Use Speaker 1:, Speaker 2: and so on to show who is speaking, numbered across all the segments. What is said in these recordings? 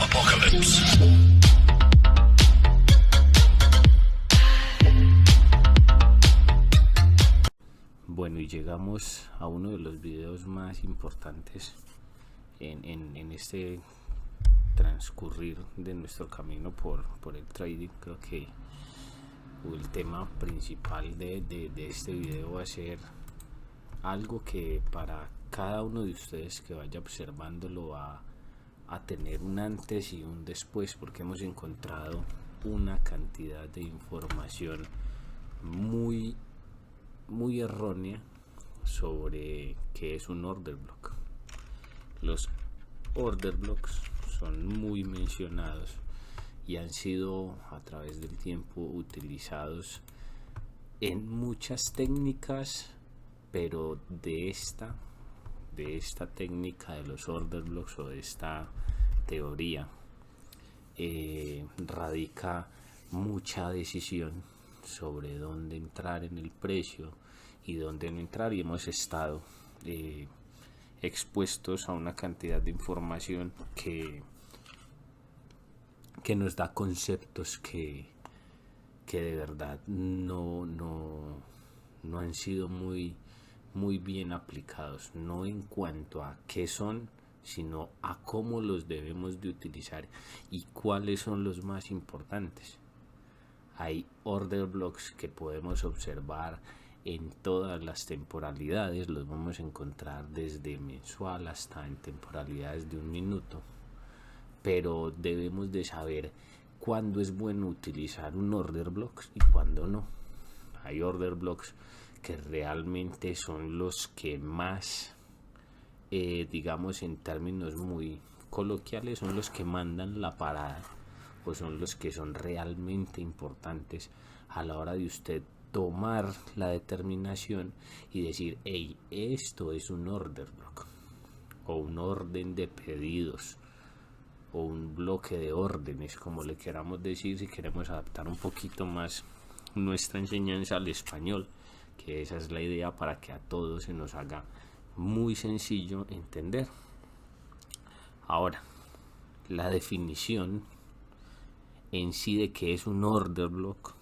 Speaker 1: Apocalypse.
Speaker 2: Bueno, y llegamos a uno de los videos más importantes en este transcurrir de nuestro camino por el trading. Creo que el tema principal de este video va a ser algo que para cada uno de ustedes que vaya observándolo va a tener un antes y un después, porque hemos encontrado una cantidad de información muy errónea sobre qué es un order block. Los order blocks son muy mencionados y han sido a través del tiempo utilizados en muchas técnicas, pero de esta técnica de los order blocks o de esta teoría radica mucha decisión sobre dónde entrar en el precio y dónde no entrar, y hemos estado expuestos a una cantidad de información que nos da conceptos que de verdad no han sido muy bien aplicados, no en cuanto a qué son, sino a cómo los debemos de utilizar y cuáles son los más importantes. Hay order blocks que podemos observar en todas las temporalidades, los vamos a encontrar desde mensual hasta en temporalidades de un minuto, pero debemos de saber cuándo es bueno utilizar un order block y cuándo no. Hay order blocks que realmente son los que más, digamos en términos muy coloquiales, son los que mandan la parada, o son los que son realmente importantes a la hora de usted tomar la determinación y decir: hey, esto es un order block, o un orden de pedidos, o un bloque de órdenes, como le queramos decir, si queremos adaptar un poquito más nuestra enseñanza al español, que esa es la idea, para que a todos se nos haga muy sencillo entender. Ahora, la definición en sí de qué es un order block,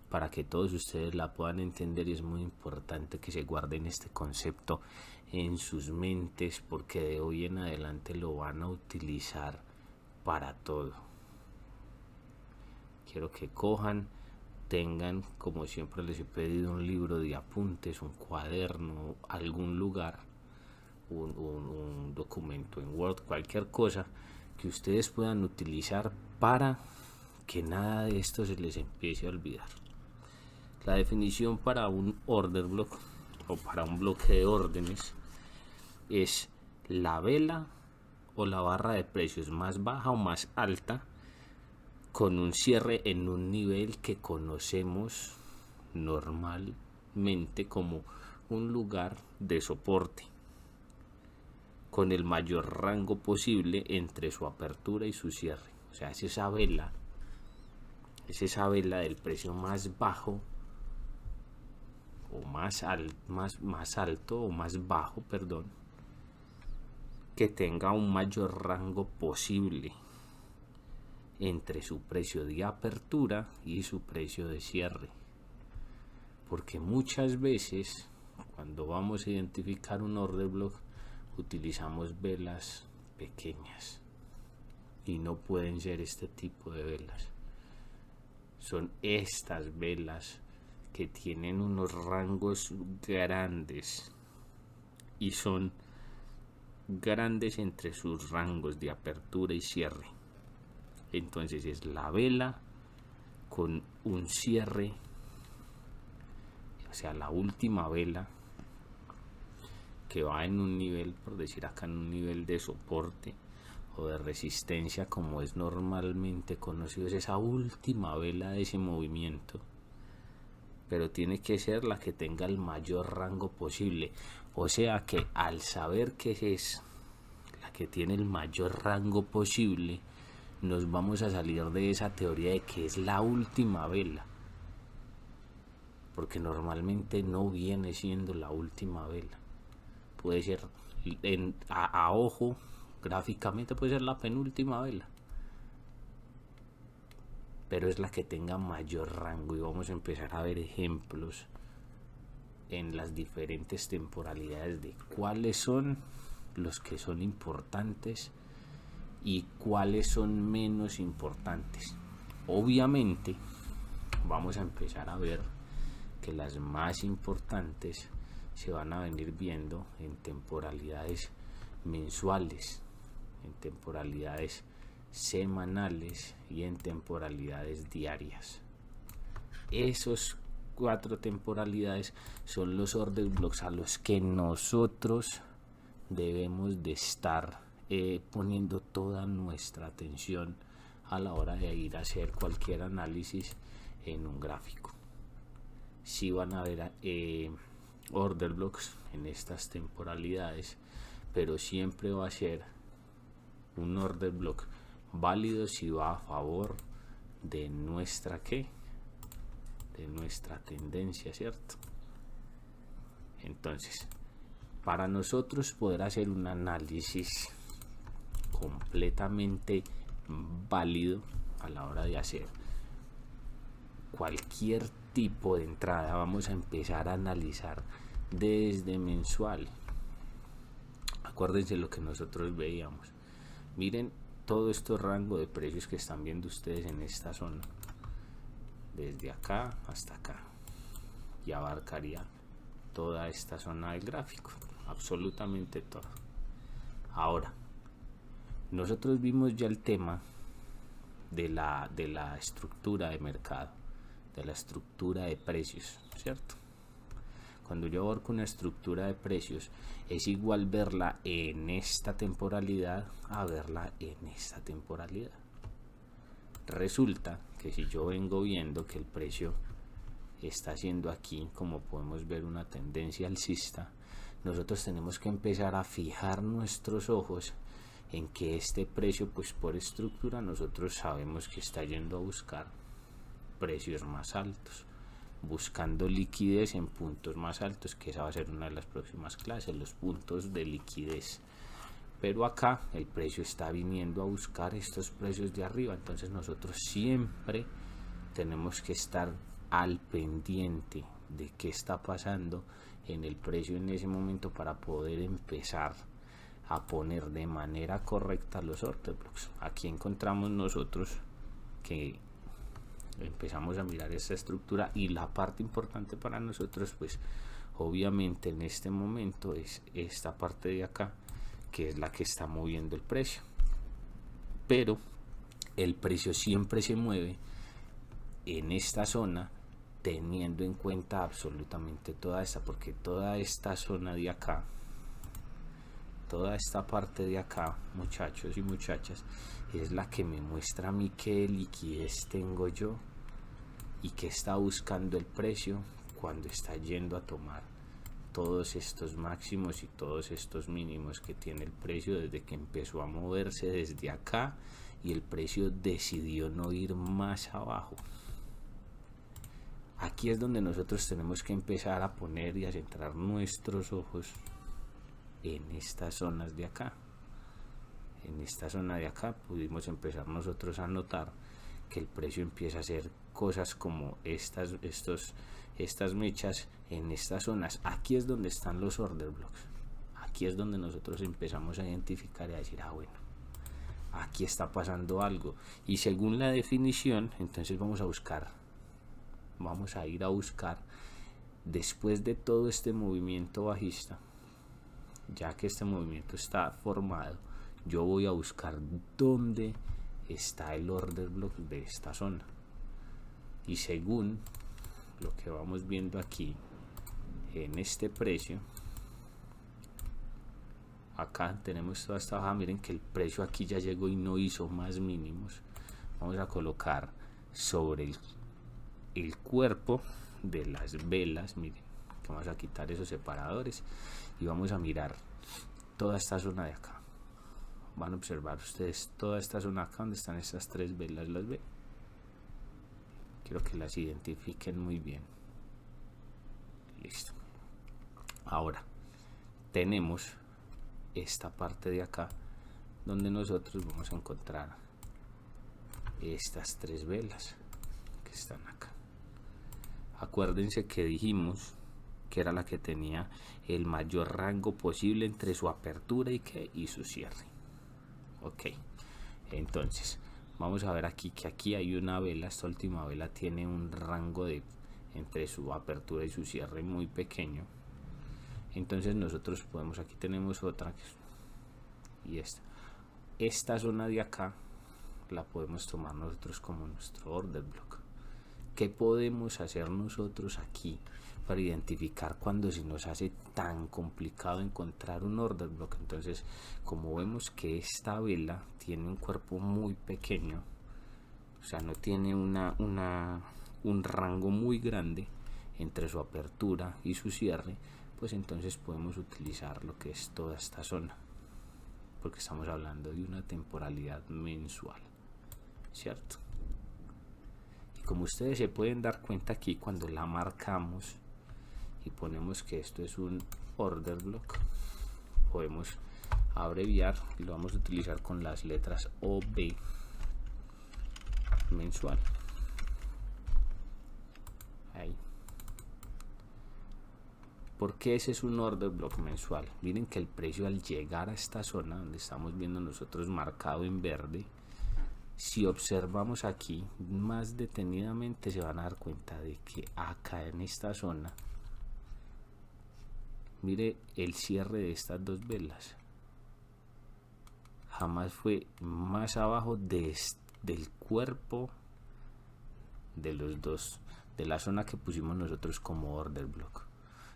Speaker 2: para que todos ustedes la puedan entender, y es muy importante que se guarden este concepto en sus mentes, porque de hoy en adelante lo van a utilizar para todo. Quiero que cojan, tengan, como siempre les he pedido, un libro de apuntes, un cuaderno, algún lugar, un documento en Word, cualquier cosa que ustedes puedan utilizar para que nada de esto se les empiece a olvidar. La definición para un order block o para un bloque de órdenes es la vela o la barra de precios más baja o más alta con un cierre en un nivel que conocemos normalmente como un lugar de soporte, con el mayor rango posible entre su apertura y su cierre. O sea, es esa vela del precio más bajo o más alto o más bajo, perdón, que tenga un mayor rango posible entre su precio de apertura y su precio de cierre. Porque muchas veces cuando vamos a identificar un order block utilizamos velas pequeñas, y no pueden ser este tipo de velas. Son estas velas que tienen unos rangos grandes y son grandes entre sus rangos de apertura y cierre. Entonces es la vela con un cierre, o sea, la última vela que va en un nivel, por decir acá, en un nivel de soporte o de resistencia, como es normalmente conocido, es esa última vela de ese movimiento, pero tiene que ser la que tenga el mayor rango posible. O sea que al saber que es la que tiene el mayor rango posible, nos vamos a salir de esa teoría de que es la última vela, porque normalmente no viene siendo la última vela. Puede ser a ojo, gráficamente puede ser la penúltima vela, pero es la que tenga mayor rango, y vamos a empezar a ver ejemplos en las diferentes temporalidades de cuáles son los que son importantes y cuáles son menos importantes. Obviamente vamos a empezar a ver que las más importantes se van a venir viendo en temporalidades mensuales, en temporalidades semanales y en temporalidades diarias. Esos 4 temporalidades son los order blocks a los que nosotros debemos de estar poniendo toda nuestra atención a la hora de ir a hacer cualquier análisis en un gráfico. Sí van a haber order blocks en estas temporalidades, pero siempre va a ser un order block válido si va a favor de nuestra de nuestra tendencia, ¿cierto? Entonces, para nosotros poder hacer un análisis completamente válido a la hora de hacer cualquier tipo de entrada, vamos a empezar a analizar desde mensual. Acuérdense lo que nosotros veíamos. Miren todo este rango de precios que están viendo ustedes en esta zona, desde acá hasta acá, y abarcaría toda esta zona del gráfico, absolutamente todo. Ahora, nosotros vimos ya el tema de la estructura de mercado, de la estructura de precios, ¿cierto? Cuando yo abarco una estructura de precios, es igual verla en esta temporalidad a verla en esta temporalidad. Resulta que si yo vengo viendo que el precio está haciendo aquí, como podemos ver, una tendencia alcista, nosotros tenemos que empezar a fijar nuestros ojos en que este precio, pues por estructura, nosotros sabemos que está yendo a buscar precios más altos, buscando liquidez en puntos más altos, que esa va a ser una de las próximas clases, los puntos de liquidez. Pero acá el precio está viniendo a buscar estos precios de arriba, entonces nosotros siempre tenemos que estar al pendiente de qué está pasando en el precio en ese momento para poder empezar a poner de manera correcta los order blocks. Aquí encontramos nosotros que empezamos a mirar esta estructura, y la parte importante para nosotros, pues obviamente en este momento, es esta parte de acá, que es la que está moviendo el precio. Pero el precio siempre se mueve en esta zona teniendo en cuenta absolutamente toda esta, porque toda esta zona de acá, toda esta parte de acá, muchachos y muchachas, es la que me muestra a mí qué liquidez tengo yo y qué está buscando el precio cuando está yendo a tomar todos estos máximos y todos estos mínimos que tiene el precio desde que empezó a moverse desde acá y el precio decidió no ir más abajo. Aquí es donde nosotros tenemos que empezar a poner y a centrar nuestros ojos en estas zonas de acá. En esta zona de acá pudimos empezar nosotros a notar que el precio empieza a hacer cosas como estas mechas en estas zonas. Aquí es donde están los order blocks. Aquí es donde nosotros empezamos a identificar y a decir, bueno, aquí está pasando algo. Y según la definición, entonces vamos a ir a buscar, después de todo este movimiento bajista, ya que este movimiento está formado, yo voy a buscar dónde está el order block de esta zona. Y según lo que vamos viendo aquí en este precio, acá tenemos toda esta baja. Miren que el precio aquí ya llegó y no hizo más mínimos. Vamos a colocar sobre el cuerpo de las velas, miren, vamos a quitar esos separadores y vamos a mirar toda esta zona de acá. Van a observar ustedes toda esta zona acá donde están estas 3 velas, ¿las ven? Quiero que las identifiquen muy bien. Listo. Ahora tenemos esta parte de acá donde nosotros vamos a encontrar estas 3 velas. que están acá. Acuérdense que dijimos que era la que tenía el mayor rango posible entre su apertura y su cierre. Ok, entonces vamos a ver aquí que aquí hay una vela. Esta última vela tiene un rango de entre su apertura y su cierre muy pequeño. Entonces nosotros podemos, aquí tenemos otra y esta zona de acá la podemos tomar nosotros como nuestro order block. ¿Qué podemos hacer nosotros aquí para identificar cuando se nos hace tan complicado encontrar un order block? Entonces, como vemos que esta vela tiene un cuerpo muy pequeño, o sea, no tiene un rango muy grande entre su apertura y su cierre, pues entonces podemos utilizar lo que es toda esta zona, porque estamos hablando de una temporalidad mensual, ¿cierto? Y como ustedes se pueden dar cuenta aquí, cuando la marcamos y ponemos que esto es un order block, podemos abreviar y lo vamos a utilizar con las letras OB mensual. Ahí. ¿Por qué ese es un order block mensual? Miren que el precio al llegar a esta zona donde estamos viendo nosotros marcado en verde, si observamos aquí más detenidamente se van a dar cuenta de que acá en esta zona, mire el cierre de estas dos velas, jamás fue más abajo del cuerpo de los dos, de la zona que pusimos nosotros como order block.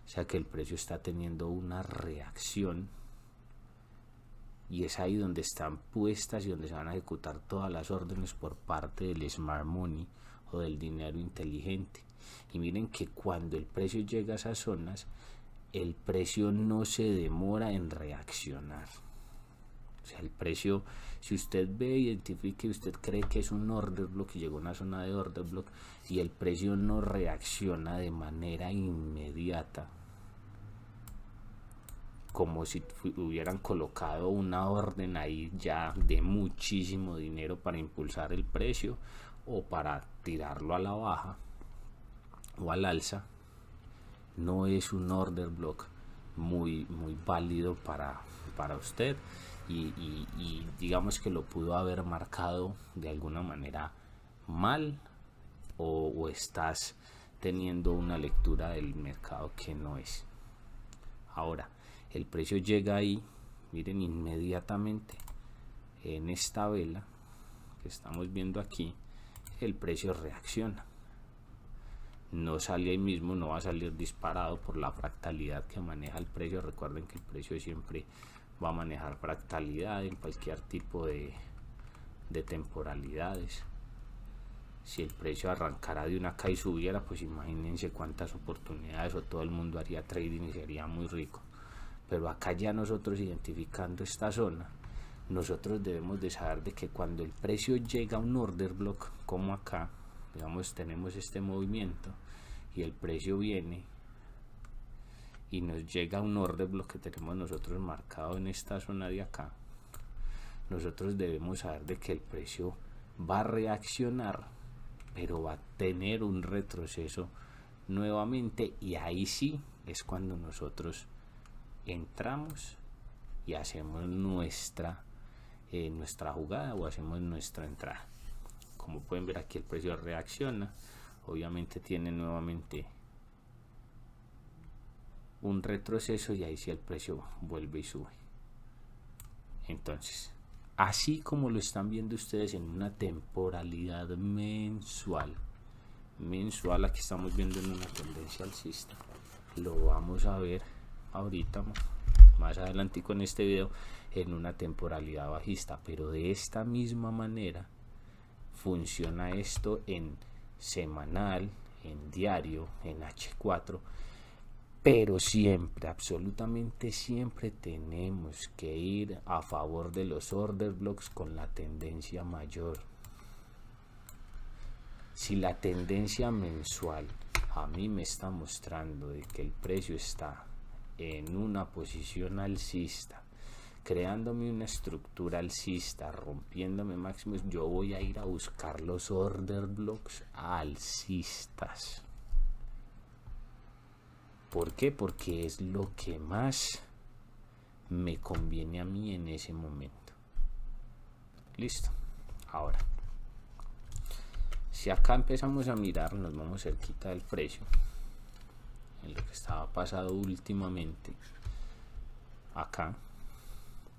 Speaker 2: O sea que el precio está teniendo una reacción y es ahí donde están puestas y donde se van a ejecutar todas las órdenes por parte del smart money o del dinero inteligente. Y miren que cuando el precio llega a esas zonas, el precio no se demora en reaccionar. O sea, el precio, si usted ve, identifique, usted cree que es un order block y llegó a una zona de order block y el precio no reacciona de manera inmediata, como si hubieran colocado una orden ahí ya de muchísimo dinero para impulsar el precio o para tirarlo a la baja o al alza, no es un order block muy válido para usted y digamos que lo pudo haber marcado de alguna manera mal o estás teniendo una lectura del mercado que no es. Ahora, el precio llega ahí, miren, inmediatamente en esta vela que estamos viendo aquí, el precio reacciona. No sale ahí mismo, no va a salir disparado por la fractalidad que maneja el precio. Recuerden que el precio siempre va a manejar fractalidad en cualquier tipo de temporalidades. Si el precio arrancara de una acá y subiera, pues imagínense cuántas oportunidades, o todo el mundo haría trading y sería muy rico. Pero acá ya nosotros identificando esta zona, nosotros debemos de saber de que cuando el precio llega a un order block como acá, digamos tenemos este movimiento y el precio viene y nos llega a un order block que tenemos nosotros marcado en esta zona de acá, nosotros debemos saber de que el precio va a reaccionar, pero va a tener un retroceso nuevamente, y ahí sí es cuando nosotros entramos y hacemos nuestra jugada o hacemos nuestra entrada. Como pueden ver aquí el precio reacciona, obviamente tiene nuevamente un retroceso y ahí sí el precio vuelve y sube. Entonces, así como lo están viendo ustedes en una temporalidad mensual, aquí estamos viendo en una tendencia alcista, lo vamos a ver ahorita más adelante con este video en una temporalidad bajista, pero de esta misma manera funciona esto en semanal, en diario, en H4, pero siempre, absolutamente siempre tenemos que ir a favor de los order blocks con la tendencia mayor. Si la tendencia mensual a mí me está mostrando de que el precio está en una posición alcista, creándome una estructura alcista, rompiéndome máximos, yo voy a ir a buscar los order blocks alcistas. ¿Por qué? Porque es lo que más me conviene a mí en ese momento. Listo. Ahora, si acá empezamos a mirar, nos vamos cerquita del precio, en lo que estaba pasado últimamente, acá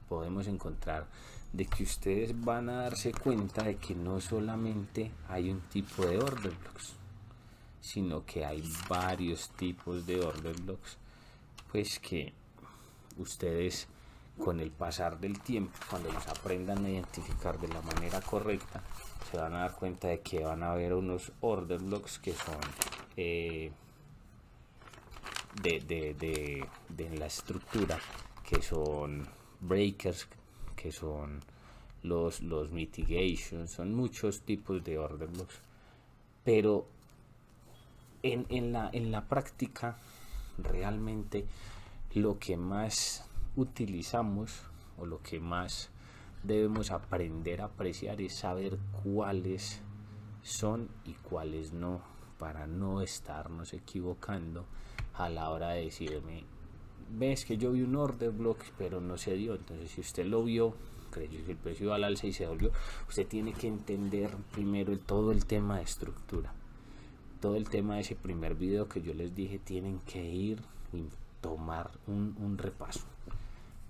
Speaker 2: podemos encontrar de que ustedes van a darse cuenta de que no solamente hay un tipo de order blocks, sino que hay varios tipos de order blocks, pues que ustedes con el pasar del tiempo, cuando los aprendan a identificar de la manera correcta, se van a dar cuenta de que van a haber unos order blocks que son de la estructura, que son breakers, que son los mitigations, son muchos tipos de order blocks, pero en la práctica realmente lo que más utilizamos o lo que más debemos aprender a apreciar es saber cuáles son y cuáles no, para no estarnos equivocando a la hora de decirme, ves que yo vi un order block pero no se dio. Entonces, si usted lo vio, creyó que el precio iba al alza y se volvió, usted tiene que entender primero todo el tema de estructura, todo el tema de ese primer video que yo les dije. Tienen que ir y tomar un repaso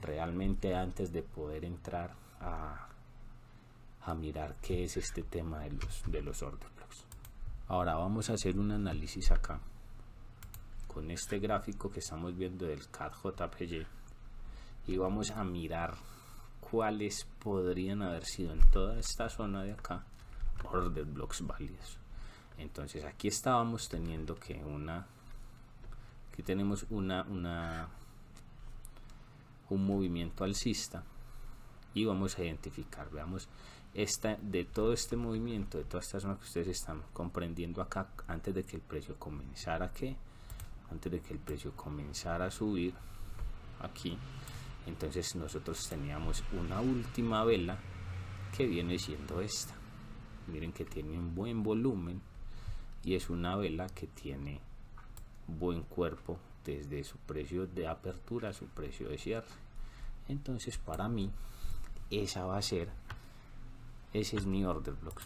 Speaker 2: realmente antes de poder entrar a mirar qué es este tema de los order blocks. Ahora vamos a hacer un análisis acá con este gráfico que estamos viendo del CAD JPY y vamos a mirar cuáles podrían haber sido en toda esta zona de acá order blocks válidos. Entonces aquí estábamos teniendo que aquí tenemos un movimiento alcista y vamos a identificar, veamos, de todo este movimiento, de toda esta zona que ustedes están comprendiendo acá, antes de que el precio comenzara a subir aquí. Entonces nosotros teníamos una última vela que viene siendo esta. Miren que tiene un buen volumen y es una vela que tiene buen cuerpo desde su precio de apertura a su precio de cierre. Entonces para mí ese es mi order block.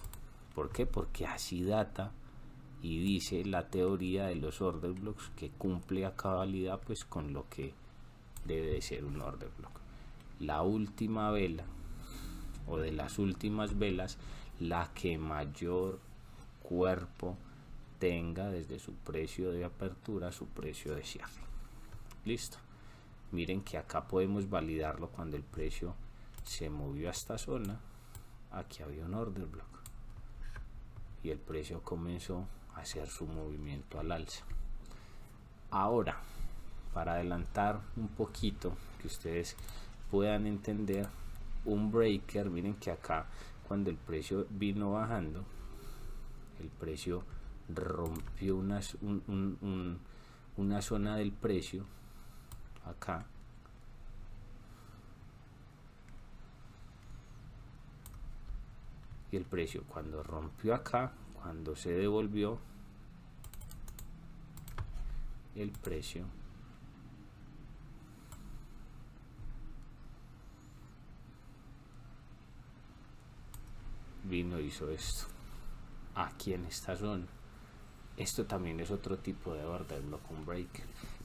Speaker 2: ¿Por qué? Porque así data y dice la teoría de los order blocks, que cumple a cabalidad pues con lo que debe de ser un order block. La última vela, o de las últimas velas, la que mayor cuerpo tenga desde su precio de apertura a su precio de cierre. Listo. Miren que acá podemos validarlo cuando el precio se movió a esta zona. Aquí había un order block y el precio comenzó a hacer su movimiento al alza. Ahora, para adelantar un poquito, que ustedes puedan entender, un breaker, miren que acá cuando el precio vino bajando, el precio rompió una zona del precio acá, y el precio cuando rompió acá, cuando se devolvió, el precio vino y hizo esto aquí en esta zona. Esto también es otro tipo de order block, un breaker.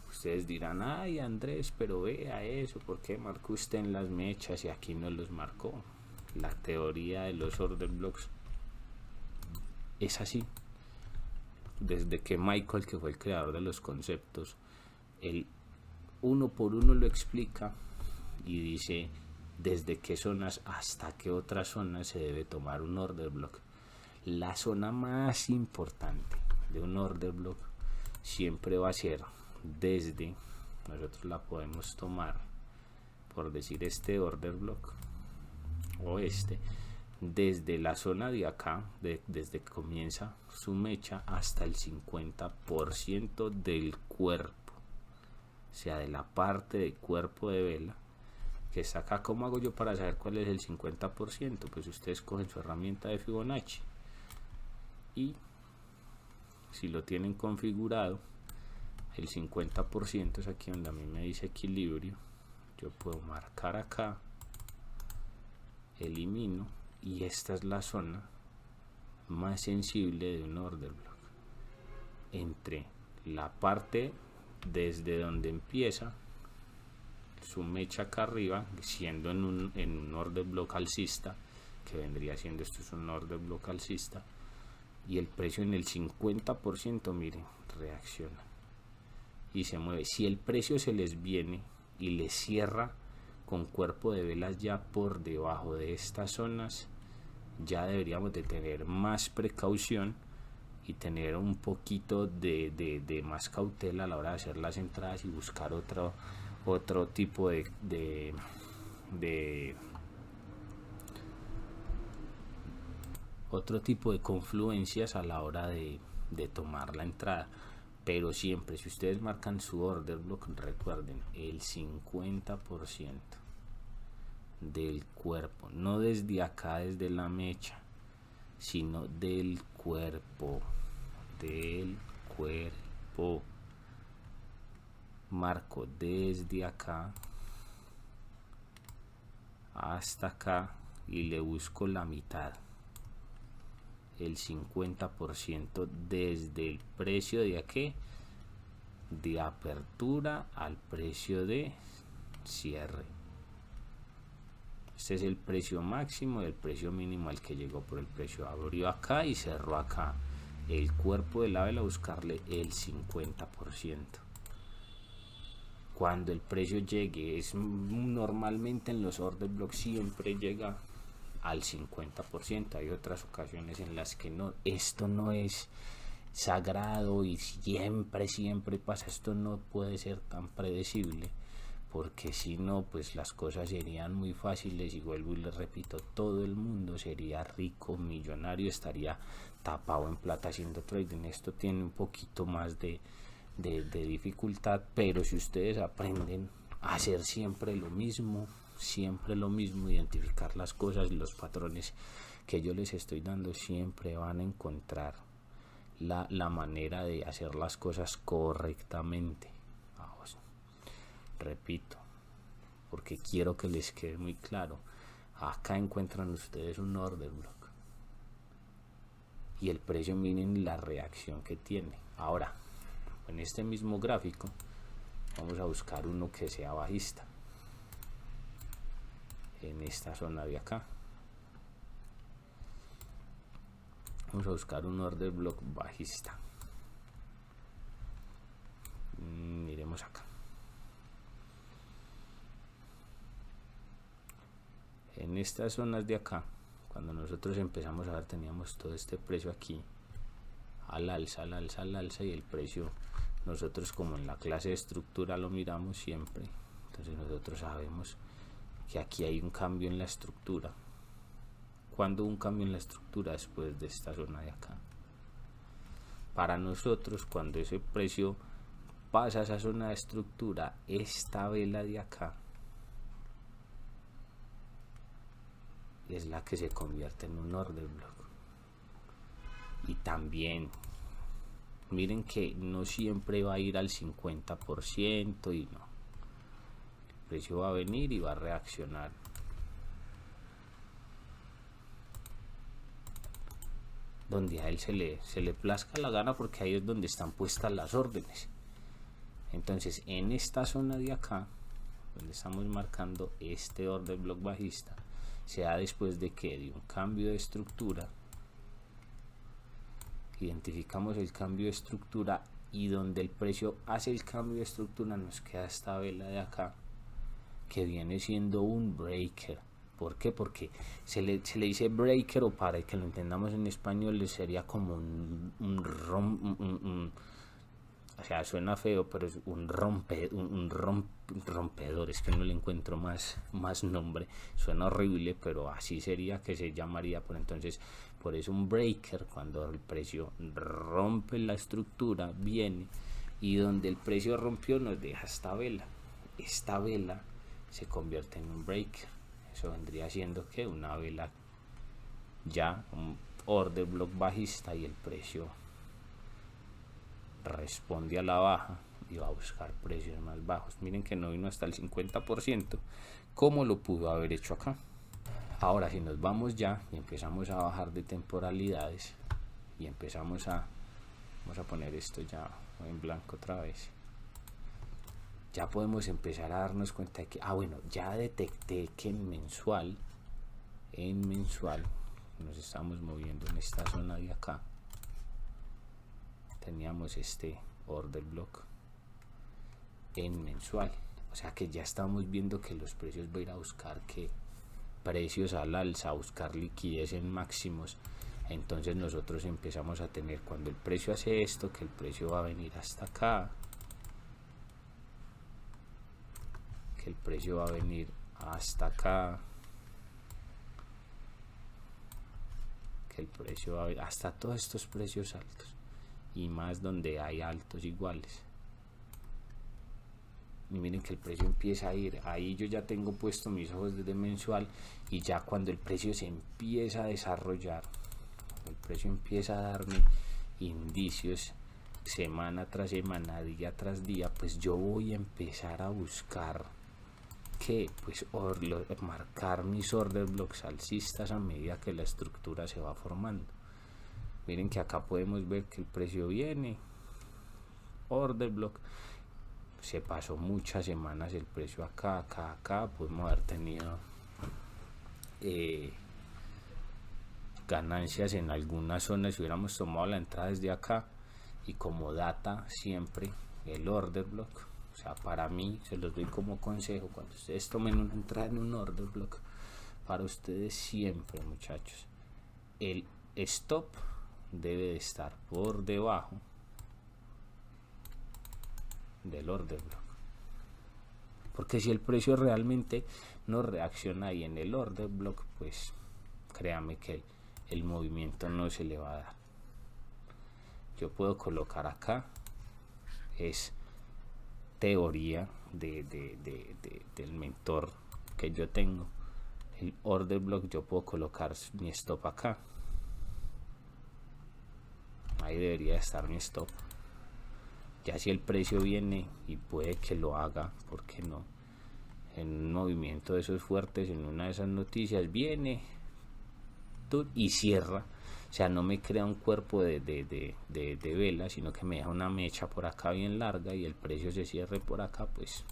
Speaker 2: Ustedes dirán, ay Andrés, pero vea eso, ¿por qué marcó usted en las mechas y aquí no los marcó? La teoría de los order blocks es así. Desde que Michael, que fue el creador de los conceptos, él uno por uno lo explica y dice desde qué zonas hasta qué otras zonas se debe tomar un order block. La zona más importante de un order block siempre va a ser desde, nosotros la podemos tomar por decir este order block o desde la zona de acá, desde que comienza su mecha hasta el 50% del cuerpo, o sea, de la parte del cuerpo de vela que está acá. ¿Cómo hago yo para saber cuál es el 50%? Pues ustedes cogen su herramienta de Fibonacci y si lo tienen configurado, el 50% es aquí donde a mí me dice equilibrio. Yo puedo marcar acá, elimino, y esta es la zona más sensible de un order block, entre la parte desde donde empieza su mecha acá arriba, siendo en un order block alcista, que vendría siendo, esto es un order block alcista, y el precio en el 50%, miren, reacciona y se mueve. Si el precio se les viene y les cierra con cuerpo de velas ya por debajo de estas zonas, ya deberíamos de tener más precaución y tener un poquito de más cautela a la hora de hacer las entradas y buscar otro tipo de otro tipo de confluencias a la hora de tomar la entrada. Pero siempre, si ustedes marcan su order block, recuerden el 50% del cuerpo, no desde acá, desde la mecha, sino del cuerpo, marco desde acá hasta acá y le busco la mitad, el 50% desde el precio de aquí de apertura al precio de cierre. Este es el precio máximo y el precio mínimo al que llegó. Por el precio abrió acá y cerró acá. El cuerpo de la vela, buscarle el 50%. Cuando el precio llegue, es normalmente en los order blocks siempre llega al 50%. Hay otras ocasiones en las que no. Esto no es sagrado y siempre pasa. Esto no puede ser tan predecible, porque si no, pues las cosas serían muy fáciles y vuelvo y les repito, todo el mundo sería rico, millonario, estaría tapado en plata haciendo trading. Esto tiene un poquito más de dificultad, pero si ustedes aprenden a hacer siempre lo mismo, identificar las cosas y los patrones que yo les estoy dando, siempre van a encontrar la manera de hacer las cosas correctamente. Vamos, repito, porque quiero que les quede muy claro. Acá encuentran ustedes un order block y el precio, miren la reacción que tiene. Ahora, en este mismo gráfico vamos a buscar uno que sea bajista en esta zona de acá. Vamos a buscar un order block bajista. Miremos acá. En estas zonas de acá, cuando nosotros empezamos a ver, teníamos todo este precio aquí al alza, y el precio, nosotros como en la clase de estructura lo miramos siempre, entonces nosotros sabemos que aquí hay un cambio en la estructura. Cuando un cambio en la estructura, después de esta zona de acá, para nosotros, cuando ese precio pasa a esa zona de estructura, esta vela de acá es la que se convierte en un order block. Y también miren que no siempre va a ir al 50% y no, el precio va a venir y va a reaccionar donde a él se le plazca la gana, porque ahí es donde están puestas las órdenes. Entonces en esta zona de acá, donde estamos marcando este order block bajista, se da después de que de un cambio de estructura. Identificamos el cambio de estructura y donde el precio hace el cambio de estructura nos queda esta vela de acá, que viene siendo un breaker. ¿Por qué? Porque se le dice breaker, o para que lo entendamos en español sería como o sea, suena feo, pero es un rompedor. Es que no le encuentro más nombre. Suena horrible, pero así sería que se llamaría. Por entonces, por eso un breaker, cuando el precio rompe la estructura, viene y donde el precio rompió nos deja esta vela. Esta vela se convierte en un breaker. Eso vendría siendo que una vela ya, un order block bajista, y el precio responde a la baja y va a buscar precios más bajos. Miren que no vino hasta el 50% como lo pudo haber hecho acá. Ahora si nos vamos ya y empezamos a bajar de temporalidades y empezamos vamos a poner esto ya en blanco otra vez, ya podemos empezar a darnos cuenta de que bueno, ya detecté que en mensual nos estamos moviendo en esta zona de acá. Teníamos este order block en mensual, o sea que ya estamos viendo que los precios van a ir a buscar que precios al alza, a buscar liquidez en máximos. Entonces nosotros empezamos a tener, cuando el precio hace esto, que el precio va a venir hasta acá, que el precio va a venir hasta acá, que el precio va a venir hasta todos estos precios altos y más donde hay altos iguales. Y miren que el precio empieza a ir, ahí yo ya tengo puesto mis ojos desde mensual, y ya cuando el precio se empieza a desarrollar, el precio empieza a darme indicios semana tras semana, día tras día, pues yo voy a empezar a buscar que pues marcar mis order blocks alcistas a medida que la estructura se va formando. Miren que acá podemos ver que el precio viene, order block, se pasó muchas semanas el precio acá, podemos haber tenido ganancias en algunas zonas si hubiéramos tomado la entrada desde acá. Y como data siempre el order block, o sea, para mí, se los doy como consejo, cuando ustedes tomen una entrada en un order block, para ustedes siempre, muchachos, el stop debe de estar por debajo del order block, porque si el precio realmente no reacciona ahí en el order block, pues créame que el movimiento no se le va a dar. Yo puedo colocar acá, es teoría del mentor que yo tengo, el order block, yo puedo colocar mi stop acá, ahí debería estar mi stop. Ya si el precio viene, y puede que lo haga, porque no, en un movimiento de esos fuertes, en una de esas noticias viene y cierra, o sea, no me crea un cuerpo de vela, sino que me deja una mecha por acá bien larga y el precio se cierre por acá, pues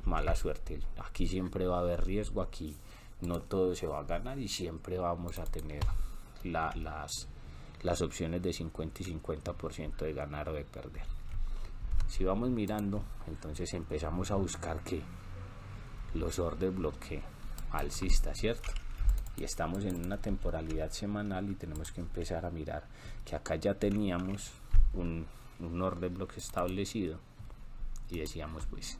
Speaker 2: mala suerte. Aquí siempre va a haber riesgo, aquí no todo se va a ganar y siempre vamos a tener las opciones de 50 y 50% de ganar o de perder. Si vamos mirando, entonces empezamos a buscar que los order bloque alcista, ¿cierto? Y estamos en una temporalidad semanal y tenemos que empezar a mirar que acá ya teníamos un order block establecido y decíamos, pues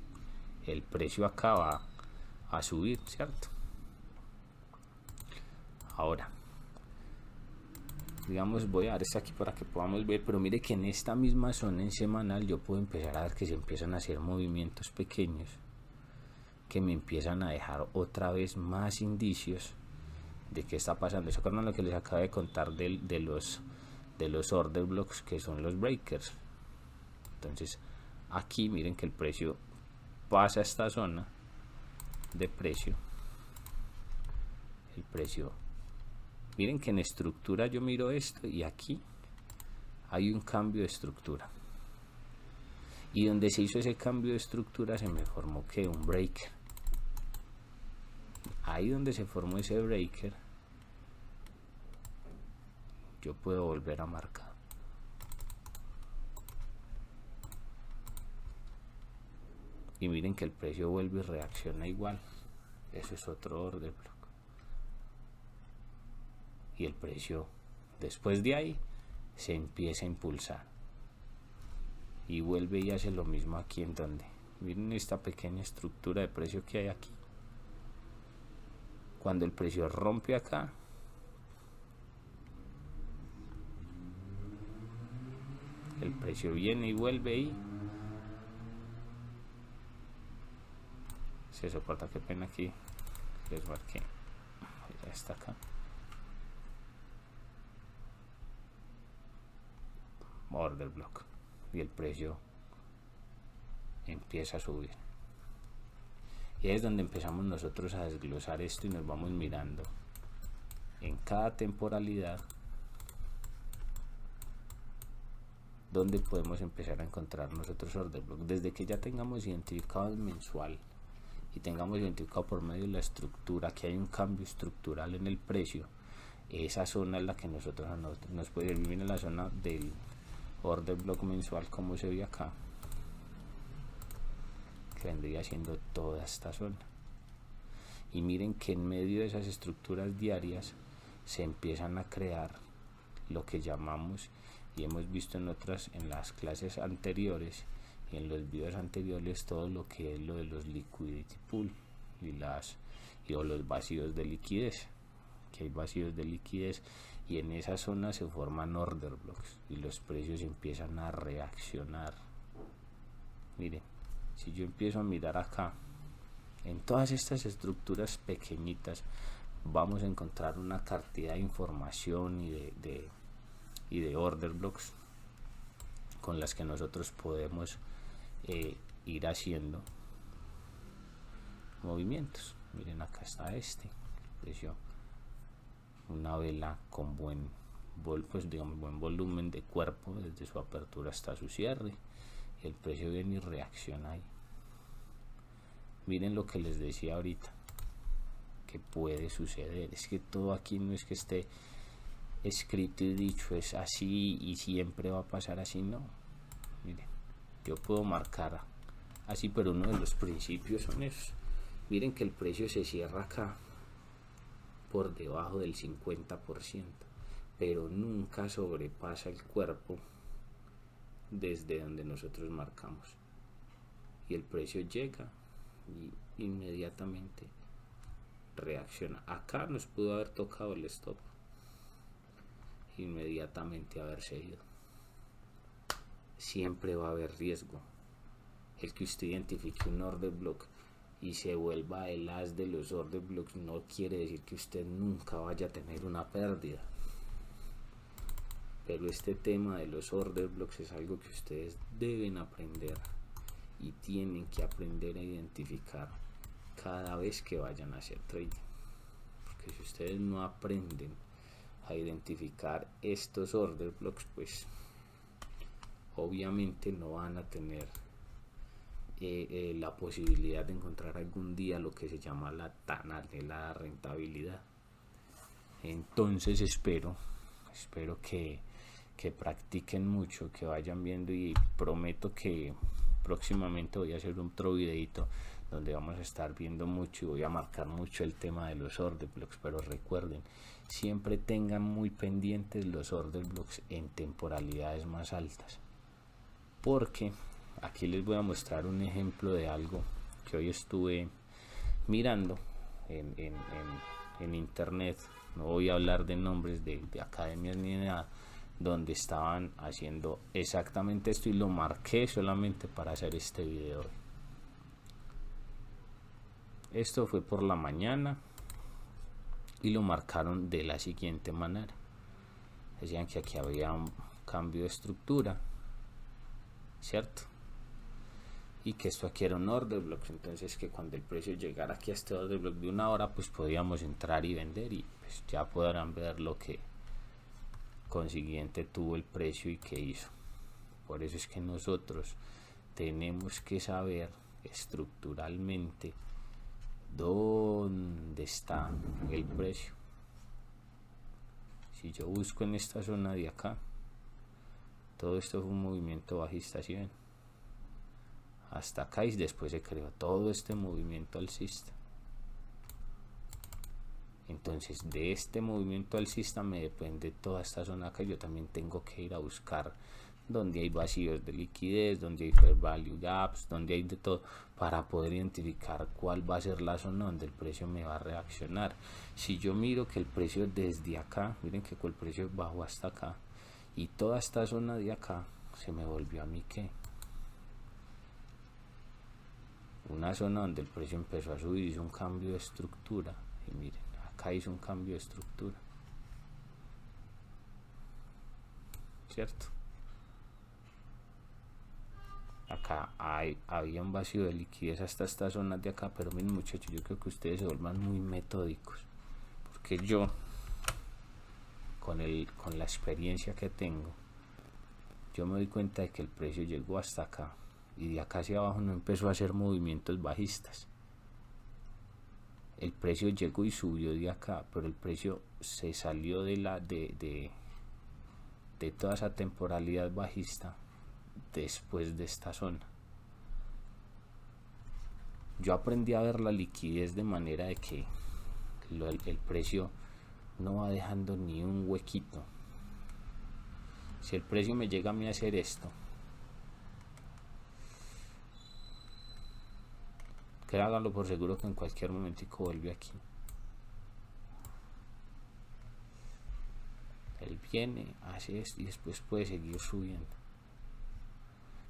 Speaker 2: el precio acá va a subir, ¿cierto? Ahora, digamos, voy a dar esto aquí para que podamos ver, pero mire que en esta misma zona en semanal yo puedo empezar a ver que se empiezan a hacer movimientos pequeños que me empiezan a dejar otra vez más indicios de qué está pasando. ¿Se acuerdan lo que les acabo de contar de los order blocks, que son los breakers? Entonces aquí miren que el precio pasa a esta zona de precio, el precio, miren que en estructura yo miro esto y aquí hay un cambio de estructura, y donde se hizo ese cambio de estructura se me formó que un breaker. Ahí donde se formó ese breaker, yo puedo volver a marcar. Y miren que el precio vuelve y reacciona igual. Eso es otro order block. Y el precio, después de ahí, se empieza a impulsar. Y vuelve y hace lo mismo aquí en donde. Miren esta pequeña estructura de precio que hay aquí. Cuando el precio rompe acá, el precio viene y vuelve y se soporta, qué pena aquí les marqué, ya está acá, order block, y el precio empieza a subir. Y ahí es donde empezamos nosotros a desglosar esto y nos vamos mirando en cada temporalidad donde podemos empezar a encontrar nosotros order block. Desde que ya tengamos identificado el mensual y tengamos identificado por medio de la estructura que hay un cambio estructural en el precio, esa zona es la que nosotros nos puede ir. Miren la zona del order block mensual como se ve acá, que vendría siendo toda esta zona. Y miren que en medio de esas estructuras diarias se empiezan a crear lo que llamamos, y hemos visto en las clases anteriores y en los videos anteriores, todo lo que es lo de los liquidity pool o los vacíos de liquidez, que hay vacíos de liquidez, y en esa zona se forman order blocks y los precios empiezan a reaccionar. Miren, si yo empiezo a mirar acá, en todas estas estructuras pequeñitas vamos a encontrar una cantidad de información y de order blocks con las que nosotros podemos ir haciendo movimientos. Miren, acá está precio, una vela con buen volumen de cuerpo desde su apertura hasta su cierre, y el precio viene y reacciona ahí. Miren lo que les decía ahorita que puede suceder, es que todo aquí no es que esté escrito y dicho es así y siempre va a pasar así, no. Miren, yo puedo marcar así, pero uno de los principios son esos. Miren que el precio se cierra acá por debajo del 50%, pero nunca sobrepasa el cuerpo desde donde nosotros marcamos, y el precio llega y inmediatamente reacciona. Acá nos pudo haber tocado el stop, inmediatamente haberse ido. Siempre va a haber riesgo. El que usted identifique un order block y se vuelva el as de los order blocks no quiere decir que usted nunca vaya a tener una pérdida, pero este tema de los order blocks es algo que ustedes deben aprender y tienen que aprender a identificar cada vez que vayan a hacer trading, porque si ustedes no aprenden a identificar estos order blocks, pues obviamente no van a tener la posibilidad de encontrar algún día lo que se llama la tan anhelada rentabilidad. Entonces espero que practiquen mucho, que vayan viendo, y prometo que próximamente voy a hacer otro videito donde vamos a estar viendo mucho y voy a marcar mucho el tema de los order blocks. Pero recuerden, siempre tengan muy pendientes los order blocks en temporalidades más altas, porque aquí les voy a mostrar un ejemplo de algo que hoy estuve mirando en internet. No voy a hablar de nombres de academias ni nada, donde estaban haciendo exactamente esto, y lo marqué solamente para hacer este video. Esto fue por la mañana y lo marcaron de la siguiente manera. Decían que aquí había un cambio de estructura, ¿cierto? Y que esto aquí era un order block, entonces que cuando el precio llegara aquí a este order block de una hora, pues podíamos entrar y vender, y pues ya podrán ver lo que consiguiente tuvo el precio y qué hizo. Por eso es que nosotros tenemos que saber estructuralmente dónde está el precio. Si yo busco en esta zona de acá, todo esto fue un movimiento bajista, ¿sí ven? Hasta acá, y después se creó todo este movimiento alcista. Entonces de este movimiento alcista me depende toda esta zona acá. Yo también tengo que ir a buscar donde hay vacíos de liquidez, donde hay fair value gaps, donde hay de todo, para poder identificar cuál va a ser la zona donde el precio me va a reaccionar. Si yo miro que el precio desde acá, miren que el precio bajó hasta acá, y toda esta zona de acá se me volvió a mí que una zona donde el precio empezó a subir, hizo un cambio de estructura, y miren, acá hizo un cambio de estructura, ¿cierto? Acá había un vacío de liquidez hasta estas zonas de acá, pero miren muchachos, yo creo que ustedes se vuelvan muy metódicos, porque yo con la experiencia que tengo, yo me doy cuenta de que el precio llegó hasta acá y de acá hacia abajo no empezó a hacer movimientos bajistas. El precio llegó y subió de acá, pero el precio se salió de toda esa temporalidad bajista después de esta zona. Yo aprendí a ver la liquidez de manera de que el precio no va dejando ni un huequito. Si el precio me llega a mí a hacer esto, que háganlo por seguro que en cualquier momentico vuelve aquí. Él viene, hace esto y después puede seguir subiendo.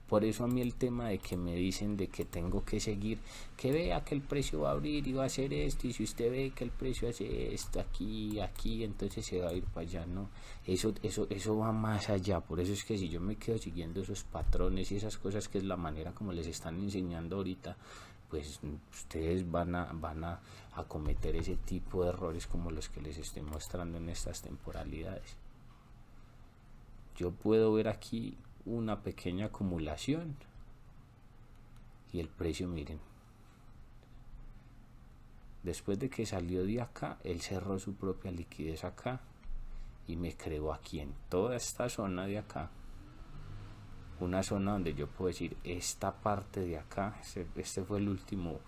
Speaker 2: Por eso a mí el tema de que me dicen de que tengo que seguir, que vea que el precio va a abrir y va a hacer esto, y si usted ve que el precio hace esto aquí, entonces se va a ir para allá, no. Eso va más allá. Por eso es que si yo me quedo siguiendo esos patrones y esas cosas, que es la manera como les están enseñando ahorita, pues ustedes van a cometer ese tipo de errores como los que les estoy mostrando en estas temporalidades. Yo puedo ver aquí una pequeña acumulación y el precio, miren, después de que salió de acá, él cerró su propia liquidez acá y me creó aquí en toda esta zona de acá una zona donde yo puedo decir, esta parte de acá, este fue el último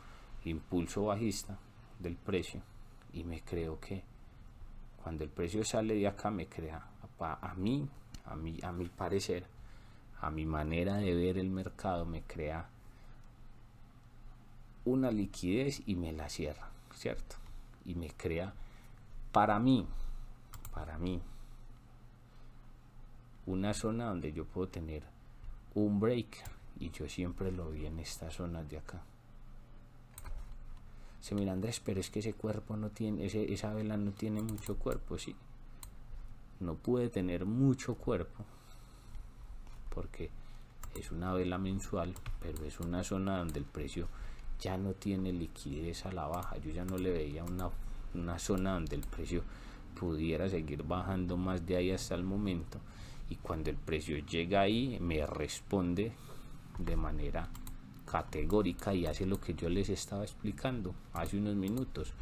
Speaker 2: impulso bajista del precio, y me creo que cuando el precio sale de acá me crea, a mi parecer, a mi manera de ver el mercado, me crea una liquidez y me la cierra, ¿cierto? Y me crea para mí una zona donde yo puedo tener un break, y yo siempre lo vi en estas zonas de acá. Se mira, Andrés, pero es que ese cuerpo no tiene, esa vela no tiene mucho cuerpo. Sí, no puede tener mucho cuerpo porque es una vela mensual, pero es una zona donde el precio ya no tiene liquidez a la baja. Yo ya no le veía una zona donde el precio pudiera seguir bajando más de ahí hasta el momento, y cuando el precio llega ahí me responde de manera categórica y hace lo que yo les estaba explicando hace unos minutos.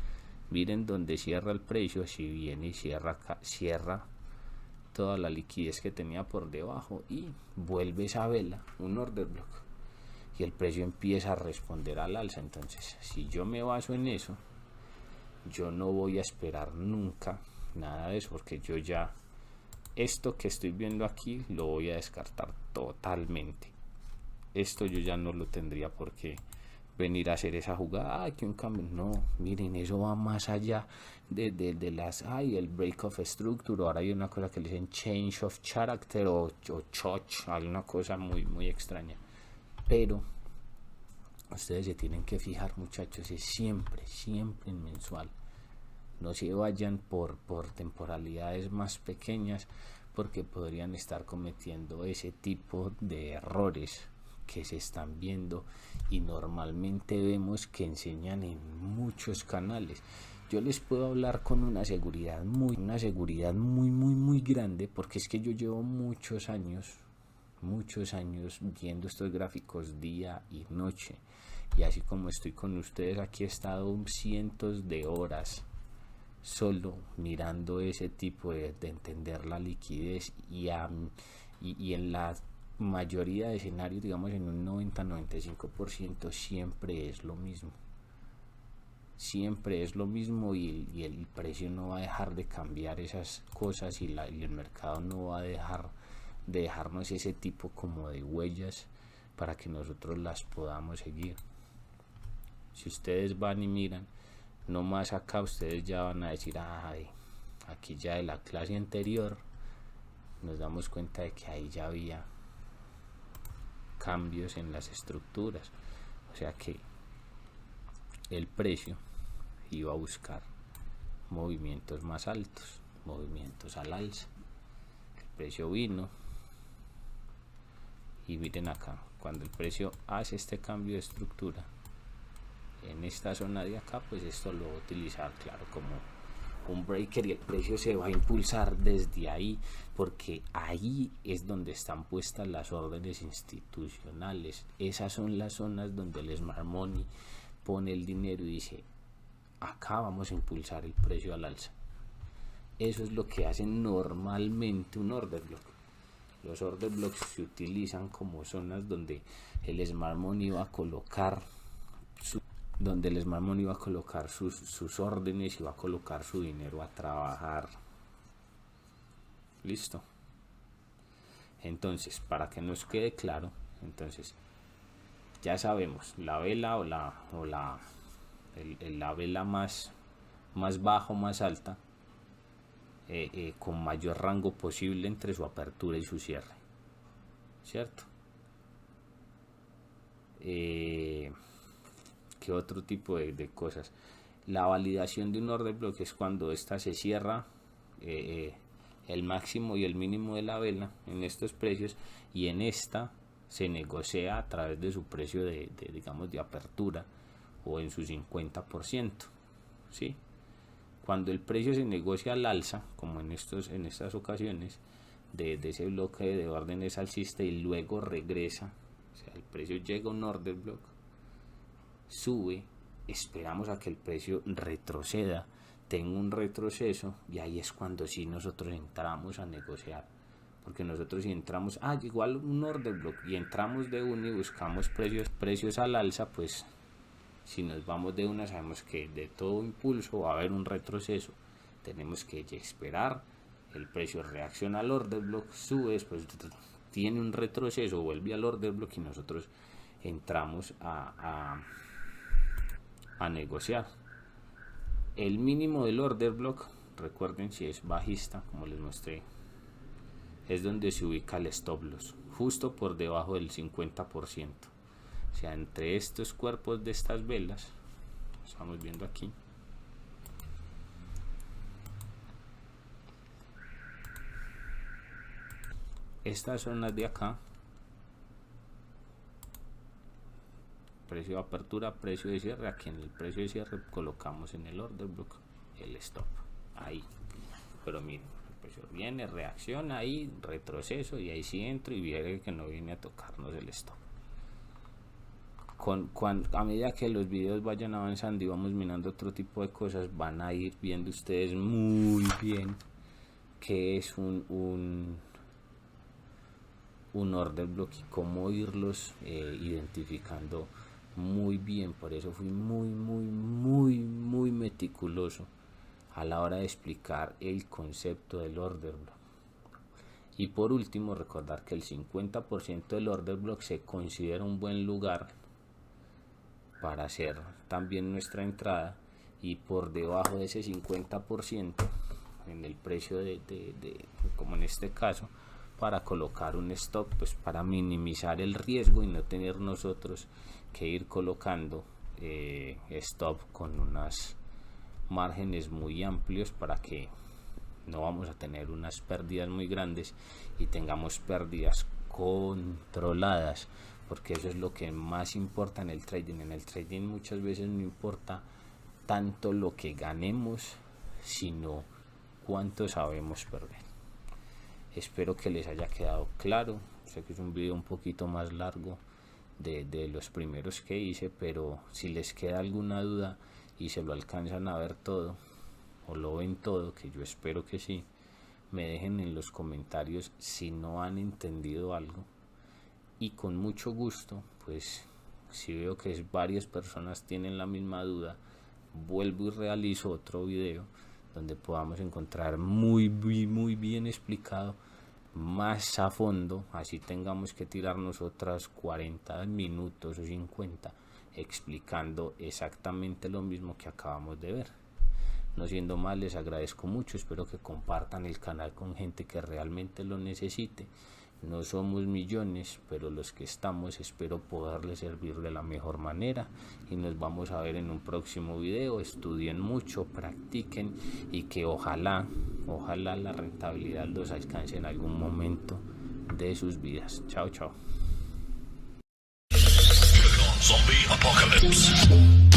Speaker 2: Miren donde cierra el precio, si viene y cierra toda la liquidez que tenía por debajo y vuelve esa vela, un order block, y el precio empieza a responder al alza. Entonces, si yo me baso en eso, yo no voy a esperar nunca nada de eso, porque yo ya esto que estoy viendo aquí lo voy a descartar totalmente. Esto yo ya no lo tendría por qué venir a hacer esa jugada, que un cambio, no, miren, eso va más allá de las, el break of structure. Ahora hay una cosa que le dicen change of character o choch, hay una cosa muy muy extraña, pero ustedes se tienen que fijar, muchachos, es siempre en mensual. No se vayan por temporalidades más pequeñas, porque podrían estar cometiendo ese tipo de errores que se están viendo y normalmente vemos que enseñan en muchos canales. Yo les puedo hablar con una seguridad muy grande, porque es que yo llevo muchos años viendo estos gráficos día y noche, y así como estoy con ustedes aquí, he estado cientos de horas solo mirando ese tipo de entender la liquidez, y en la mayoría de escenarios, digamos en un 90-95%, siempre es lo mismo, y el precio no va a dejar de cambiar esas cosas, y el mercado no va a dejar de dejarnos ese tipo como de huellas para que nosotros las podamos seguir. Si ustedes van y miran, no más acá, ustedes ya van a decir, aquí ya de la clase anterior nos damos cuenta de que ahí ya había cambios en las estructuras. O sea que el precio iba a buscar movimientos más altos, movimientos al alza. El precio vino y miren acá, cuando el precio hace este cambio de estructura en esta zona de acá, pues esto lo voy a utilizar, claro, como un breaker, y el precio se va a impulsar desde ahí, porque ahí es donde están puestas las órdenes institucionales. Esas son las zonas donde el Smart Money pone el dinero y dice: acá vamos a impulsar el precio al alza. Eso es lo que hace normalmente un order block. Los order blocks se utilizan como zonas donde el Smart Money va a colocar sus órdenes y va a colocar su dinero a trabajar. Listo. Entonces, para que nos quede claro, entonces ya sabemos la vela la vela más baja o más alta, con mayor rango posible entre su apertura y su cierre, ¿cierto? ¿Qué otro tipo de cosas? La validación de un order block es cuando esta se cierra el máximo y el mínimo de la vela en estos precios, y en esta se negocia a través de su precio digamos de apertura o en su 50%, ¿sí? Cuando el precio se negocia al alza, como en estas ocasiones, de ese bloque de órdenes alcista, y luego regresa, o sea, el precio llega a un order block, sube, esperamos a que el precio retroceda, tenga un retroceso, y ahí es cuando sí nosotros entramos a negociar. Porque nosotros si entramos, igual un order block, y entramos de uno y buscamos precios al alza, pues si nos vamos de una, sabemos que de todo impulso va a haber un retroceso. Tenemos que esperar, el precio reacciona al order block, sube, después tiene un retroceso, vuelve al order block, y nosotros entramos a negociar. El mínimo del order block, recuerden, si es bajista, como les mostré, es donde se ubica el stop loss, justo por debajo del 50%. O sea, entre estos cuerpos de estas velas, estamos viendo aquí, estas zonas de acá, precio de apertura, precio de cierre, aquí en el precio de cierre colocamos en el order block el stop, ahí. Pero miren, el precio viene, reacciona ahí, retroceso, y ahí sí entro y viene que no viene a tocarnos el stop. A medida que los videos vayan avanzando y vamos mirando otro tipo de cosas, van a ir viendo ustedes muy bien qué es un order block y cómo irlos identificando muy bien. Por eso fui muy meticuloso a la hora de explicar el concepto del order block. Y por último, recordar que el 50% del order block se considera un buen lugar para hacer también nuestra entrada, y por debajo de ese 50% en el precio como en este caso, para colocar un stop, pues para minimizar el riesgo y no tener nosotros que ir colocando stop con unas márgenes muy amplios, para que no vamos a tener unas pérdidas muy grandes y tengamos pérdidas controladas, porque eso es lo que más importa en el trading. En el trading muchas veces no importa tanto lo que ganemos, sino cuánto sabemos perder. Espero que les haya quedado claro. Sé que es un video un poquito más largo de los primeros que hice, pero si les queda alguna duda y se lo alcanzan a ver todo o lo ven todo, que yo espero que sí, me dejen en los comentarios si no han entendido algo, y con mucho gusto, pues si veo que varias personas tienen la misma duda, vuelvo y realizo otro video donde podamos encontrar muy bien explicado, más a fondo, así tengamos que tirarnos otras 40 minutos o 50 explicando exactamente lo mismo que acabamos de ver. No siendo más, les agradezco mucho, espero que compartan el canal con gente que realmente lo necesite, No somos millones, pero los que estamos espero poderles servir de la mejor manera y nos vamos a ver en un próximo video. Estudien mucho, practiquen y que ojalá la rentabilidad los alcance en algún momento de sus vidas. Chao, chao.
Speaker 1: Zombie Apocalypse.